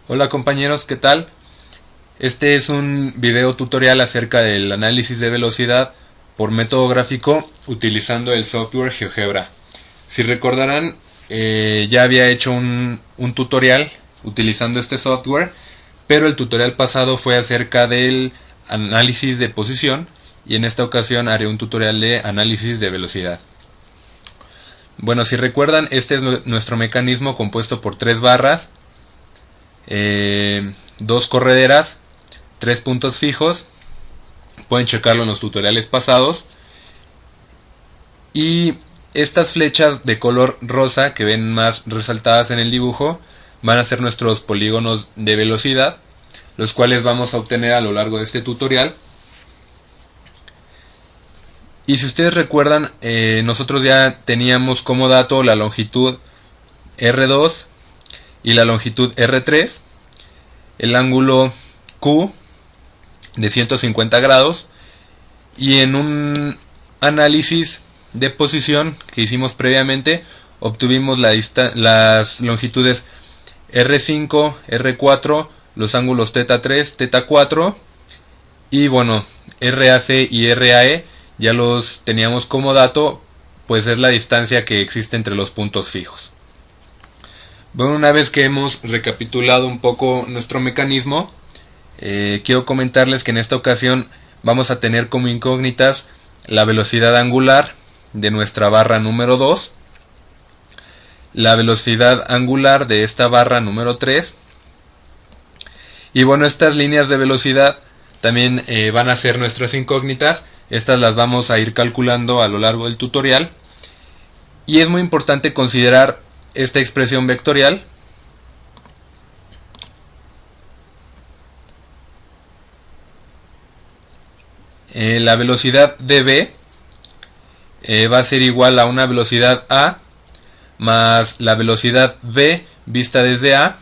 Hola compañeros, ¿qué tal? Este es un video tutorial acerca del análisis de velocidad por método gráfico utilizando el software GeoGebra. Si recordarán, ya había hecho un tutorial utilizando este software, pero el tutorial pasado fue acerca del análisis de posición y en esta ocasión haré un tutorial de análisis de velocidad. Bueno, si recuerdan, este es nuestro mecanismo compuesto por tres barras, dos correderas, tres puntos fijos. Pueden checarlo en los tutoriales pasados. Y estas flechas de color rosa que ven más resaltadas en el dibujo van a ser nuestros polígonos de velocidad, los cuales vamos a obtener a lo largo de este tutorial. Y si ustedes recuerdan, nosotros ya teníamos como dato la longitud R2 y la longitud R3, el ángulo Q de 150 grados, y en un análisis de posición que hicimos previamente obtuvimos las longitudes R5, R4, los ángulos θ3, θ4 y bueno, RAC y RAE ya los teníamos como dato, pues es la distancia que existe entre los puntos fijos. Bueno, una vez que hemos recapitulado un poco nuestro mecanismo, quiero comentarles que en esta ocasión vamos a tener como incógnitas la velocidad angular de nuestra barra número 2, la velocidad angular de esta barra número 3, y bueno, estas líneas de velocidad también van a ser nuestras incógnitas. Estas las vamos a ir calculando a lo largo del tutorial, y es muy importante considerar esta expresión vectorial. La velocidad dB va a ser igual a una velocidad A más la velocidad v vista desde A.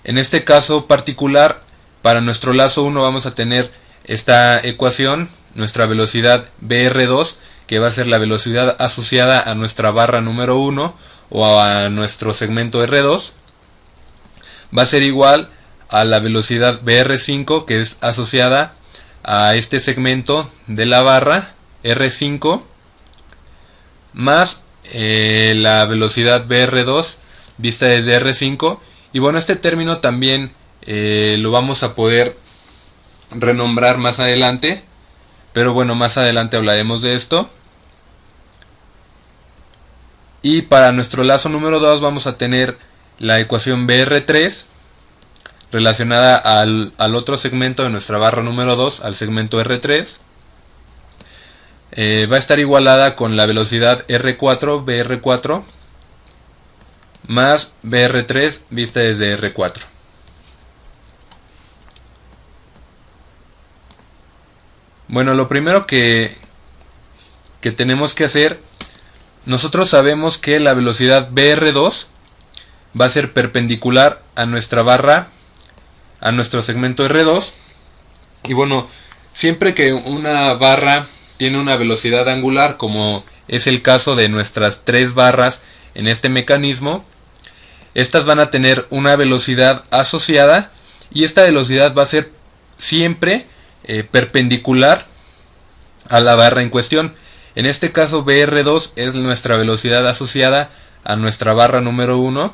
En este caso particular, para nuestro lazo 1 vamos a tener esta ecuación, nuestra velocidad br2, que va a ser la velocidad asociada a nuestra barra número 1 o a nuestro segmento R2, va a ser igual a la velocidad br5, que es asociada a este segmento de la barra R5, más la velocidad br2 vista desde R5. Y bueno, este término también lo vamos a poder renombrar más adelante, pero bueno, más adelante hablaremos de esto. Y para nuestro lazo número 2 vamos a tener la ecuación br3 relacionada al otro segmento de nuestra barra número 2, al segmento R3. Va a estar igualada con la velocidad R4, BR4, más BR3 vista desde R4. Bueno, lo primero que tenemos que hacer, nosotros sabemos que la velocidad BR2 va a ser perpendicular a nuestra barra, a nuestro segmento R2. Y bueno, siempre que una barra tiene una velocidad angular, como es el caso de nuestras tres barras en este mecanismo, estas van a tener una velocidad asociada, y esta velocidad va a ser siempre perpendicular a la barra en cuestión. En este caso BR2 es nuestra velocidad asociada a nuestra barra número 1,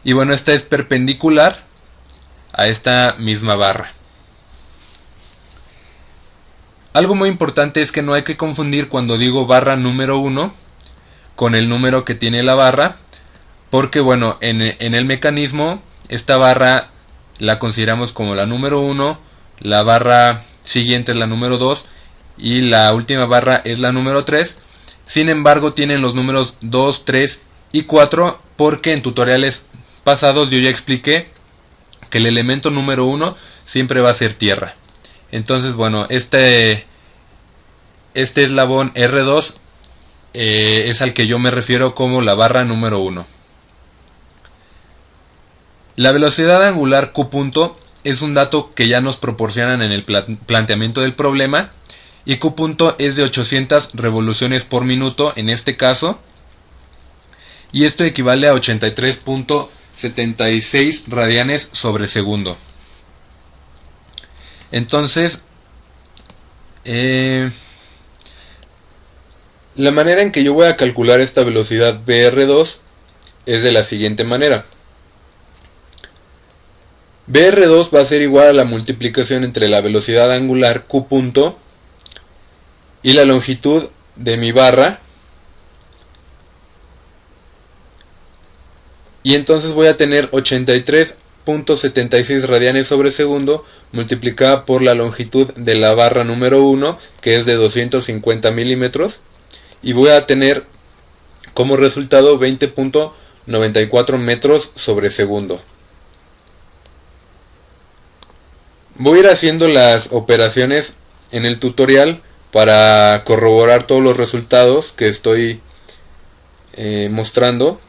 y bueno, esta es perpendicular a esta misma barra. Algo muy importante es que no hay que confundir cuando digo barra número 1 con el número que tiene la barra, porque bueno, en el mecanismo esta barra la consideramos como la número 1, la barra siguiente es la número 2 y la última barra es la número 3. Sin embargo, tienen los números 2, 3 y 4 porque en tutoriales pasados yo ya expliqué que el elemento número 1 siempre va a ser tierra. Entonces bueno, este eslabón R2 es al que yo me refiero como la barra número 1. La velocidad angular Q punto es un dato que ya nos proporcionan en el planteamiento del problema, y Q punto es de 800 revoluciones por minuto en este caso. y esto equivale a 83.76 radianes sobre segundo. Entonces, la manera en que yo voy a calcular esta velocidad BR2 es de la siguiente manera. BR2 va a ser igual a la multiplicación entre la velocidad angular Q punto y la longitud de mi barra. Y entonces voy a tener 83.76 radianes sobre segundo multiplicada por la longitud de la barra número 1, que es de 250 milímetros. Y voy a tener como resultado 20.94 metros sobre segundo. Voy a ir haciendo las operaciones en el tutorial para corroborar todos los resultados que estoy mostrando.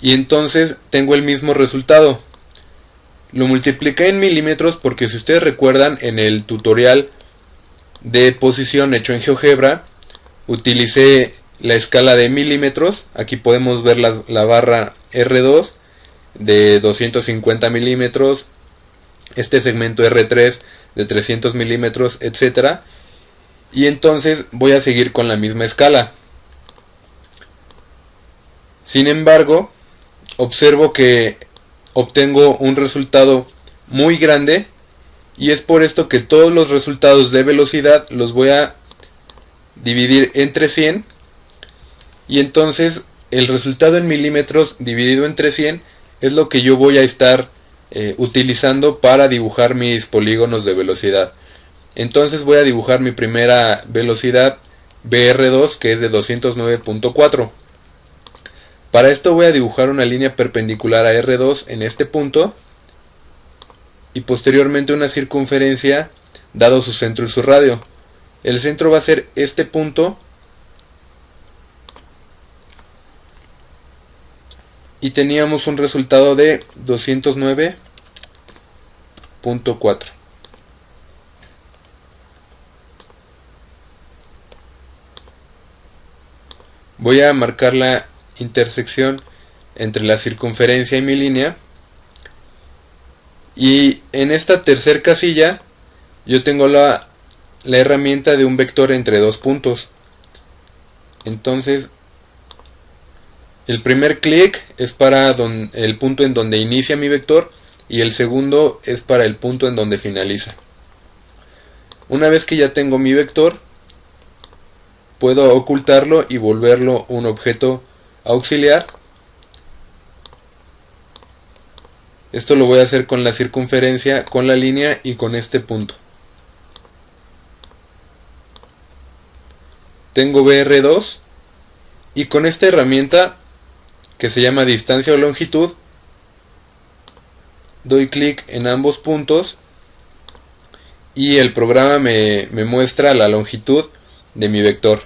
Y entonces tengo el mismo resultado. Lo multipliqué en milímetros porque, si ustedes recuerdan, en el tutorial de posición hecho en GeoGebra utilicé la escala de milímetros. Aquí podemos ver la barra R2 de 250 milímetros, este segmento R3 de 300 milímetros, etc. Y entonces voy a seguir con la misma escala. Sin embargo, observo que obtengo un resultado muy grande, y es por esto que todos los resultados de velocidad los voy a dividir entre 100, y entonces el resultado en milímetros dividido entre 100 es lo que yo voy a estar utilizando para dibujar mis polígonos de velocidad. Entonces voy a dibujar mi primera velocidad BR2, que es de 209.4. Para esto voy a dibujar una línea perpendicular a R2 en este punto, y posteriormente una circunferencia dado su centro y su radio. El centro va a ser este punto, y teníamos un resultado de 209.4. Voy a marcar la intersección entre la circunferencia y mi línea, y en esta tercera casilla yo tengo la herramienta de un vector entre dos puntos. Entonces el primer clic es para el punto en donde inicia mi vector, y el segundo es para el punto en donde finaliza. Una vez que ya tengo mi vector, puedo ocultarlo y volverlo un objeto auxiliar. Esto lo voy a hacer con la circunferencia, con la línea y con este punto. Tengo BR2, y con esta herramienta que se llama distancia o longitud, doy clic en ambos puntos y el programa me muestra la longitud de mi vector,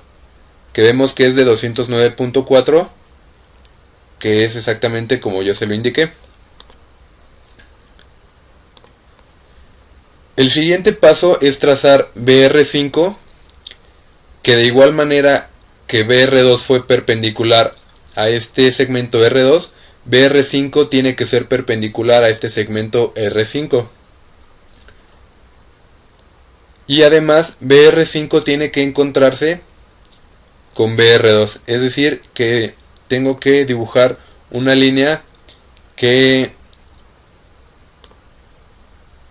que vemos que es de 209.4, que es exactamente como yo se lo indiqué. El siguiente paso es trazar BR5, que de igual manera que BR2 fue perpendicular a este segmento R2, BR5 tiene que ser perpendicular a este segmento R5. Y además BR5 tiene que encontrarse con BR2, es decir, que tengo que dibujar una línea que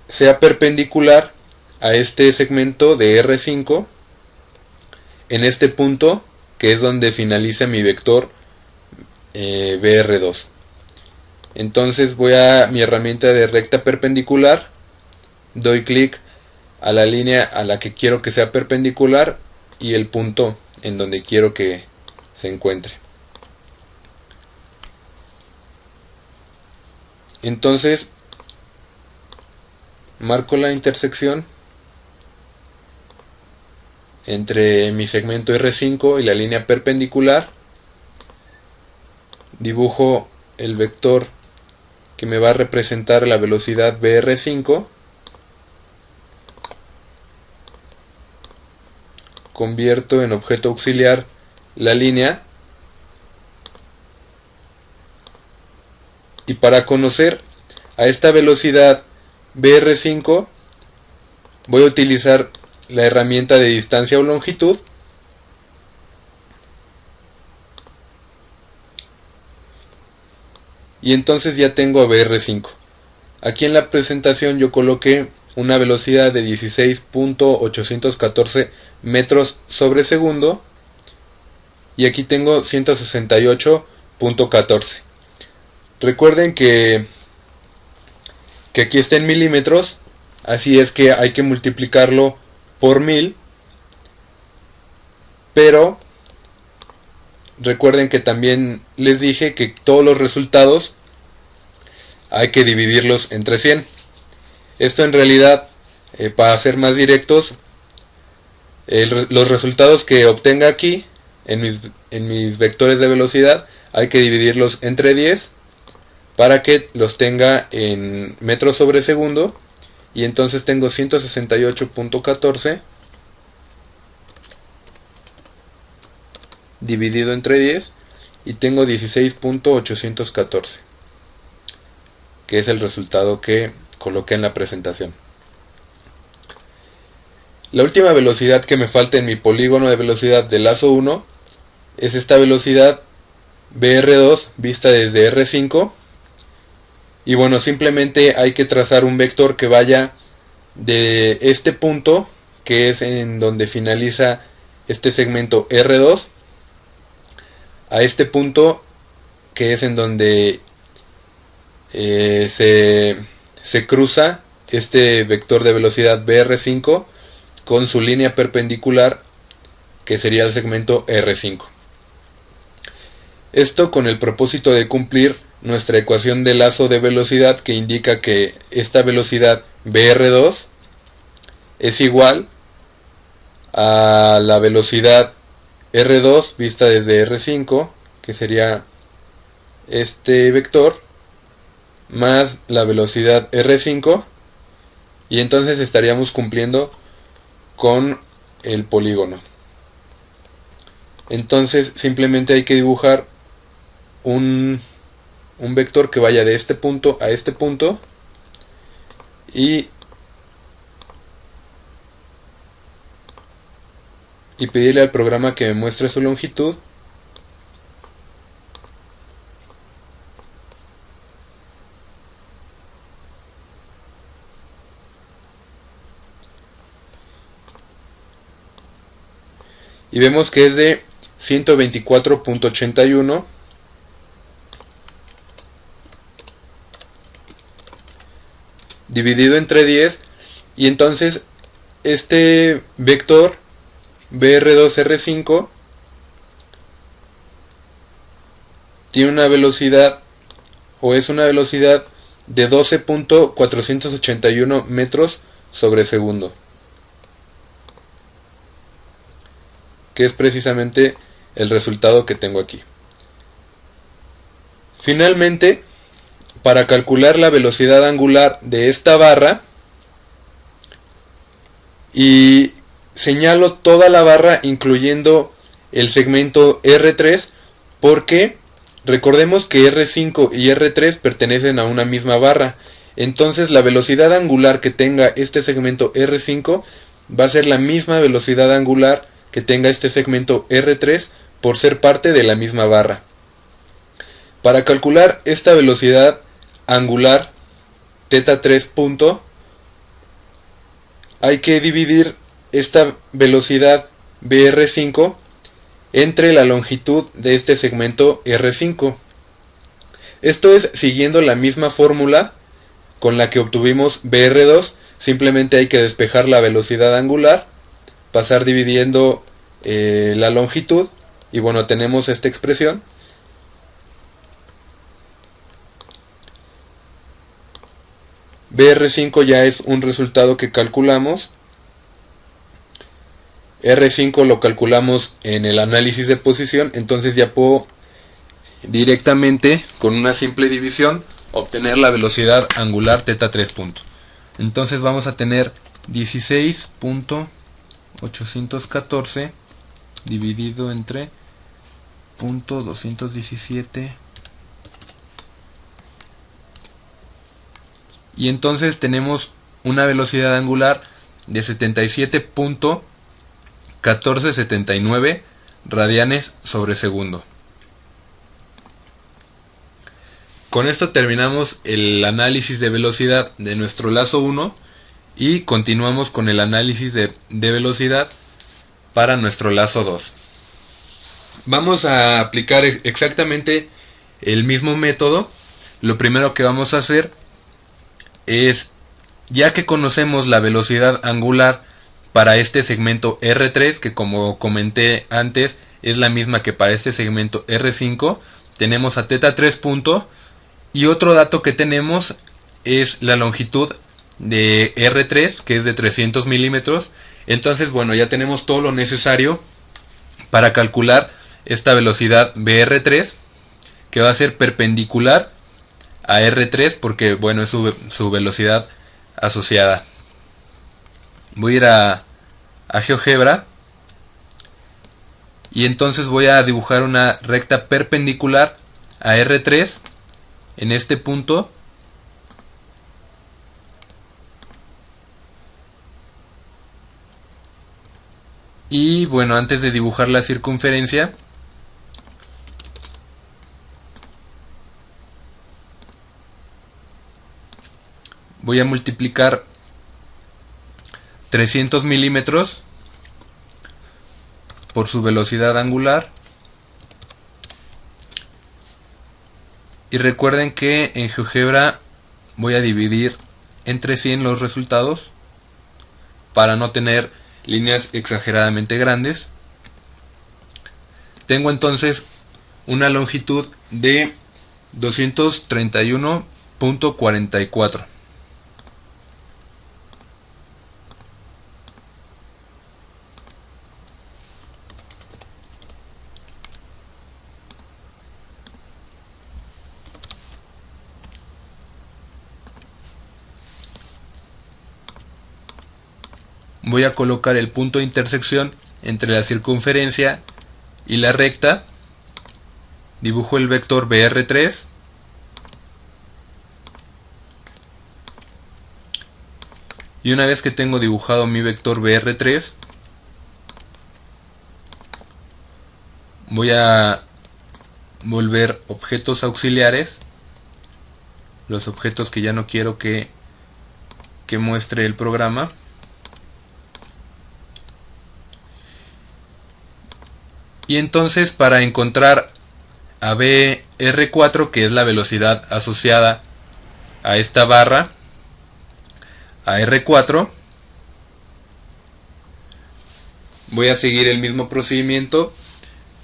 sea perpendicular a este segmento de R5 en este punto, que es donde finaliza mi vector BR2. Entonces voy a mi herramienta de recta perpendicular, doy clic a la línea a la que quiero que sea perpendicular y el punto en donde quiero que se encuentre. Entonces marco la intersección entre mi segmento R5 y la línea perpendicular, dibujo el vector que me va a representar la velocidad BR5, convierto en objeto auxiliar la línea, y para conocer a esta velocidad BR5 voy a utilizar la herramienta de distancia o longitud, y entonces ya tengo a BR5. Aquí en la presentación yo coloqué una velocidad de 16.814 metros sobre segundo, y aquí tengo 168.14. Recuerden que aquí está en milímetros, así es que hay que multiplicarlo por 1000, pero recuerden que también les dije que todos los resultados hay que dividirlos entre 100. Esto en realidad, para ser más directos, los resultados que obtenga aquí en mis vectores de velocidad hay que dividirlos entre 10 para que los tenga en metros sobre segundo, y entonces tengo 168.14 dividido entre 10 y tengo 16.814, que es el resultado que coloqué en la presentación. La última velocidad que me falta en mi polígono de velocidad de lazo 1 es esta velocidad BR2 vista desde R5. Y bueno, simplemente hay que trazar un vector que vaya de este punto, que es en donde finaliza este segmento R2, a este punto, que es en donde se cruza este vector de velocidad BR5 con su línea perpendicular, que sería el segmento R5. Esto con el propósito de cumplir nuestra ecuación de lazo de velocidad, que indica que esta velocidad BR2 es igual a la velocidad R2 vista desde R5, que sería este vector, más la velocidad R5, y entonces estaríamos cumpliendo con el polígono. Entonces simplemente hay que dibujar un vector que vaya de este punto a este punto, y pedirle al programa que me muestre su longitud. Y vemos que es de 124.81 dividido entre 10, y entonces este vector BR2R5 tiene una velocidad, o es una velocidad de 12.481 metros sobre segundo, que es precisamente el resultado que tengo aquí. Finalmente, para calcular la velocidad angular de esta barra, y señalo toda la barra incluyendo el segmento R3, porque recordemos que R5 y R3 pertenecen a una misma barra. Entonces la velocidad angular que tenga este segmento R5 va a ser la misma velocidad angular que tenga este segmento R3, por ser parte de la misma barra. Para calcular esta velocidad angular θ3 punto, hay que dividir esta velocidad BR5 entre la longitud de este segmento R5. Esto es siguiendo la misma fórmula con la que obtuvimos BR2, simplemente hay que despejar la velocidad angular, pasar dividiendo la longitud, y bueno, tenemos esta expresión. BR5 ya es un resultado que calculamos. R5 lo calculamos en el análisis de posición, entonces ya puedo directamente, con una simple división, obtener la velocidad angular θ3 punto. Entonces vamos a tener 16.814 814 dividido entre punto 217, y entonces tenemos una velocidad angular de 77.1479 radianes sobre segundo. Con esto terminamos el análisis de velocidad de nuestro lazo 1 y continuamos con el análisis de velocidad para nuestro lazo 2. Vamos a aplicar exactamente el mismo método. Lo primero que vamos a hacer es, ya que conocemos la velocidad angular para este segmento R3, que como comenté antes es la misma que para este segmento R5, tenemos a θ3 punto, y otro dato que tenemos es la longitud de R3, que es de 300 milímetros. Entonces, bueno, ya tenemos todo lo necesario para calcular esta velocidad BR3, que va a ser perpendicular a R3 porque, bueno, es su velocidad asociada. Voy a ir a GeoGebra y entonces voy a dibujar una recta perpendicular a R3 en este punto. Y bueno, antes de dibujar la circunferencia, voy a multiplicar 300 milímetros por su velocidad angular. Y recuerden que en GeoGebra voy a dividir entre 100 los resultados para no tener líneas exageradamente grandes. Tengo entonces una longitud de 231.44. Voy a colocar el punto de intersección entre la circunferencia y la recta. Dibujo el vector BR3. Y una vez que tengo dibujado mi vector BR3, voy a volver objetos auxiliares, los objetos que ya no quiero que muestre el programa. Y entonces, para encontrar a BR4, que es la velocidad asociada a esta barra, a R4, voy a seguir el mismo procedimiento,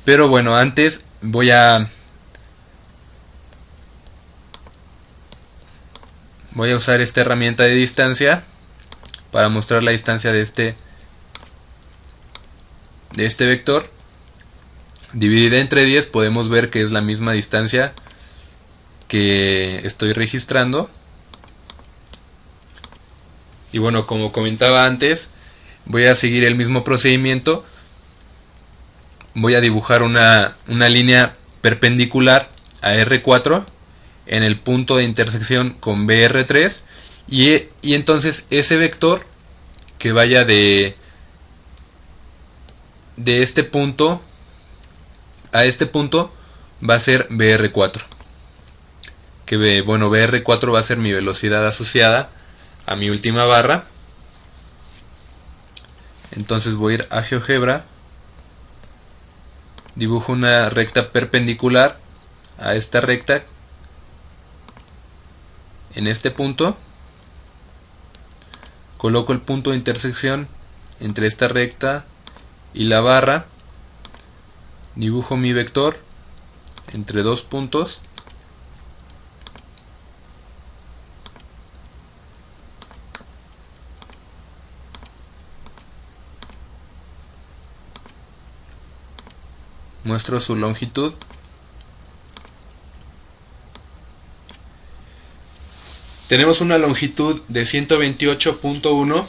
pero bueno, antes voy a usar esta herramienta de distancia para mostrar la distancia de este vector. Dividida entre 10 podemos ver que es la misma distancia que estoy registrando. Y bueno, como comentaba antes, voy a seguir el mismo procedimiento. Voy a dibujar una línea perpendicular a R4 en el punto de intersección con BR3, y entonces ese vector que vaya de este punto a este punto va a ser BR4, que bueno, BR4 va a ser mi velocidad asociada a mi última barra. Entonces voy a ir a GeoGebra, dibujo una recta perpendicular a esta recta en este punto, coloco el punto de intersección entre esta recta y la barra, dibujo mi vector entre dos puntos, muestro su longitud. Tenemos una longitud de 128.1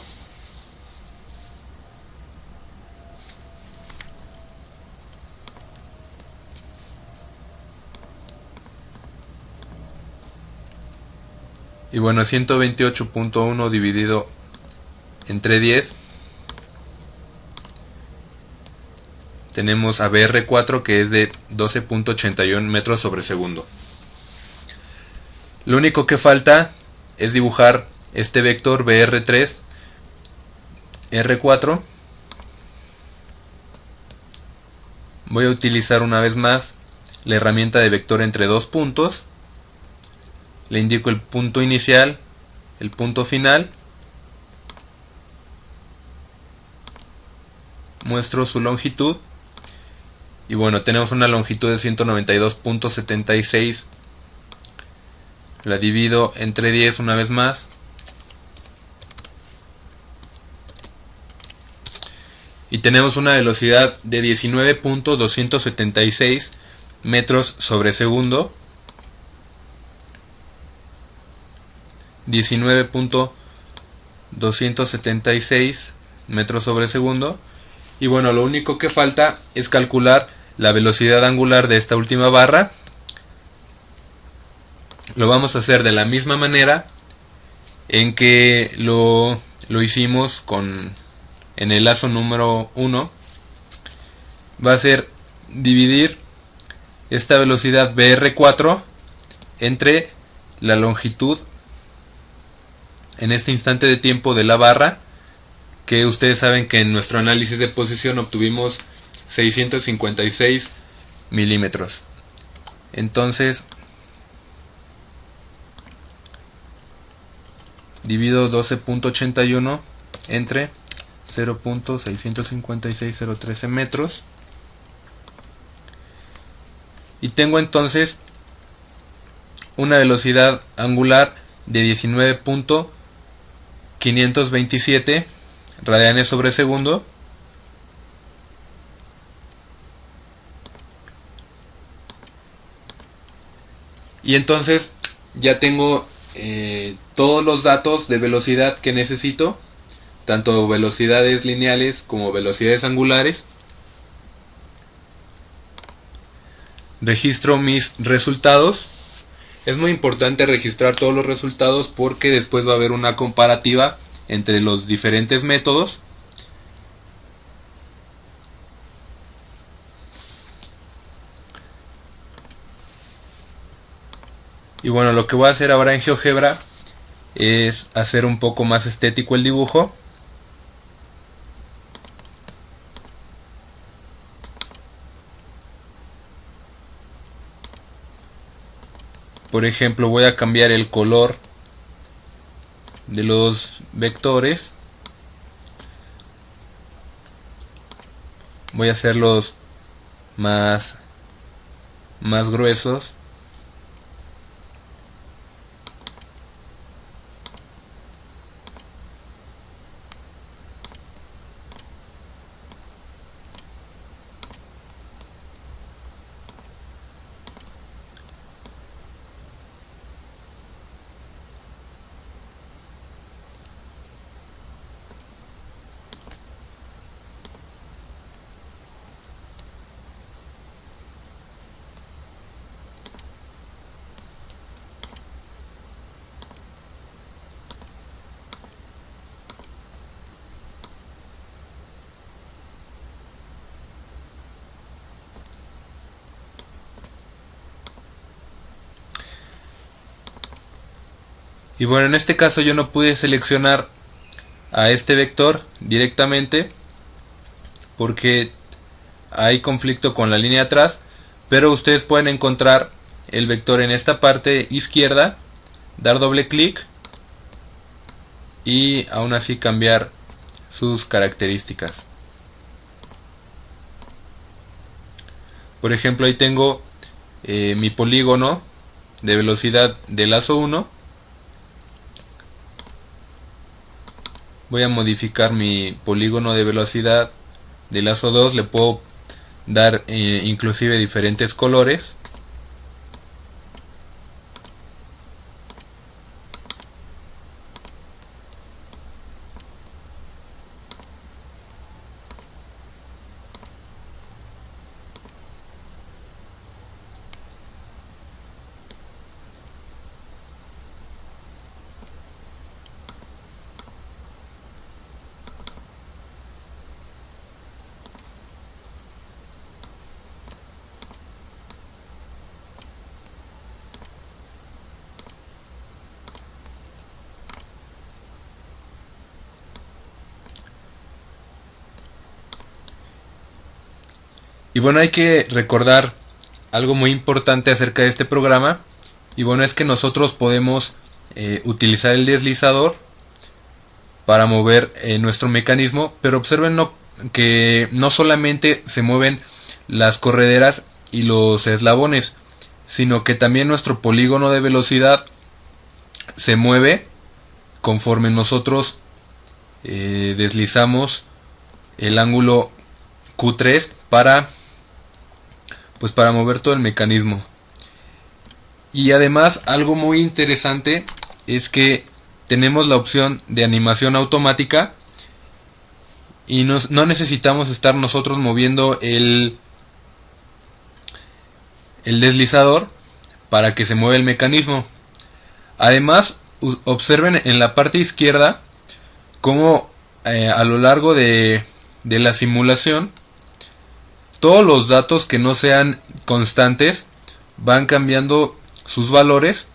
Y bueno, 128.1 dividido entre 10, tenemos a BR4, que es de 12.81 metros sobre segundo. Lo único que falta es dibujar este vector BR3 R4. Voy a utilizar una vez más la herramienta de vector entre dos puntos. Le indico el punto inicial, el punto final. Muestro su longitud. Y bueno, tenemos una longitud de 192.76. La divido entre 10 una vez más. Y tenemos una velocidad de 19.276 metros sobre segundo. 19.276 metros sobre segundo. Y bueno, lo único que falta es calcular la velocidad angular de esta última barra. Lo vamos a hacer de la misma manera en que lo hicimos en el lazo número 1. Va a ser dividir esta velocidad BR4 entre la longitud en este instante de tiempo de la barra, que ustedes saben que en nuestro análisis de posición obtuvimos 656 milímetros. Entonces divido 12.81 entre 0.656013 metros y tengo entonces una velocidad angular de 19.527 radianes sobre segundo. Y entonces ya tengo todos los datos de velocidad que necesito, tanto velocidades lineales como velocidades angulares. Registro mis resultados. Es muy importante registrar todos los resultados porque después va a haber una comparativa entre los diferentes métodos. Y bueno, lo que voy a hacer ahora en GeoGebra es hacer un poco más estético el dibujo. Por ejemplo, voy a cambiar el color de los vectores. Voy a hacerlos más gruesos. Y bueno, en este caso yo no pude seleccionar a este vector directamente porque hay conflicto con la línea atrás, pero ustedes pueden encontrar el vector en esta parte izquierda, dar doble clic y aún así cambiar sus características. Por ejemplo, ahí tengo mi polígono de velocidad de lazo 1. Voy a modificar mi polígono de velocidad de lazo 2. Le puedo dar inclusive diferentes colores. bueno, hay que recordar algo muy importante acerca de este programa. Y bueno, es que nosotros podemos utilizar el deslizador para mover nuestro mecanismo, pero observen que no solamente se mueven las correderas y los eslabones, sino que también nuestro polígono de velocidad se mueve conforme nosotros deslizamos el ángulo Q3 para mover todo el mecanismo. Y además, algo muy interesante es que tenemos la opción de animación automática y no necesitamos estar nosotros moviendo el deslizador para que se mueva el mecanismo. Además, observen en la parte izquierda cómo a lo largo de la simulación todos los datos que no sean constantes van cambiando sus valores,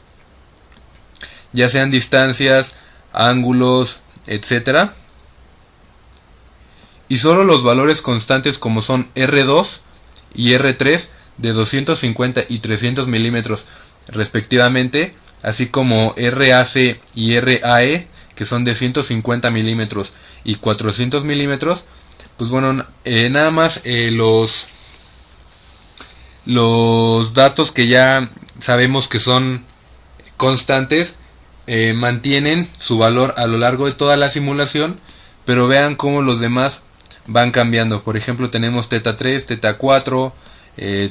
ya sean distancias, ángulos, etcétera, y solo los valores constantes, como son R2 y R3 de 250 y 300 milímetros respectivamente, así como RAC y RAE, que son de 150 milímetros y 400 milímetros, pues bueno, nada más los datos que ya sabemos que son constantes mantienen su valor a lo largo de toda la simulación, pero vean cómo los demás van cambiando. Por ejemplo, tenemos teta 3, teta 4,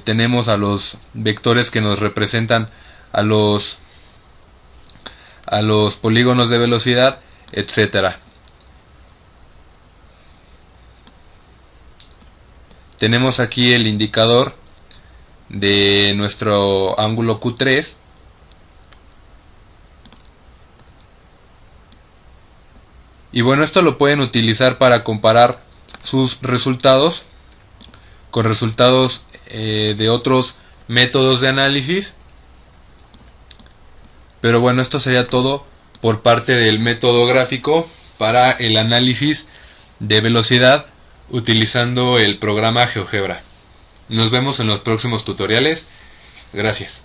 tenemos a los vectores que nos representan a los polígonos de velocidad, etcétera. Tenemos aquí el indicador de nuestro ángulo Q3. Y bueno, esto lo pueden utilizar para comparar sus resultados con resultados de otros métodos de análisis. Pero bueno, esto sería todo por parte del método gráfico para el análisis de velocidad utilizando el programa GeoGebra. Nos vemos en los próximos tutoriales. Gracias.